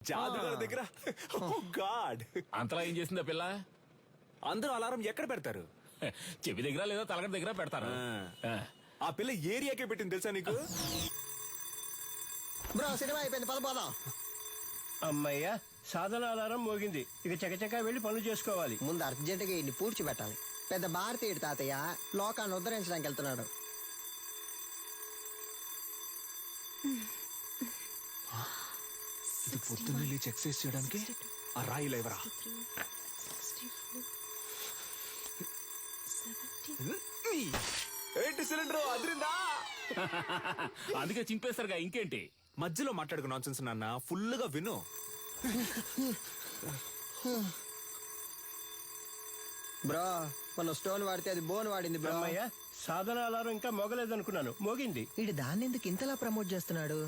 జాదుగారి దగ్గర గాడ్ అంతలా ఏం చేసిందా పిల్ల? అందరూ అలారం ఎక్కడ పెడతారు? చెవి దగ్గర లేదా తలగడ దగ్గర పెడతారు. ఆ పిల్ల ఏరియాకే పెట్టింది తెలుసా నీకు? బ్రో సినిమా అయిపోయింది, పదపోదాం. అమ్మయ్యా, సాధన అలారం మోగింది. ఇక చకచకా వెళ్లి పనులు చేసుకోవాలి. ముందు అర్జెంటుగా ఇన్ని పూడ్చిపెట్టాలి. పెద్ద భారతీయుడు తాతయ్య లోకాన్ని ఉద్ధరించడానికి వెళ్తున్నాడు. ఇది పొద్దున్నే లేచి ఎక్సర్సైజ్ చేయడానికి ఆ రాయి లేవరా. ఏంటి సిలిండర్ అదిరిందా? అందుకే చింపేస్తారుగా, ఇంకేంటి? మధ్యలో మాట్లాడుకు నాన్సెన్స్ నాన్న, ఫుల్ గా విను. బ్రో మన స్టోన్ వాడితే అది బోన్ వాడింది బ్రో. అమ్మయ్యా, సాధన అలారం ఇంకా మోగలేదనుకున్నాను, మోగింది. వీడు దాన్ని ఎందుకు ఇంతలా ప్రమోట్ చేస్తున్నాడు?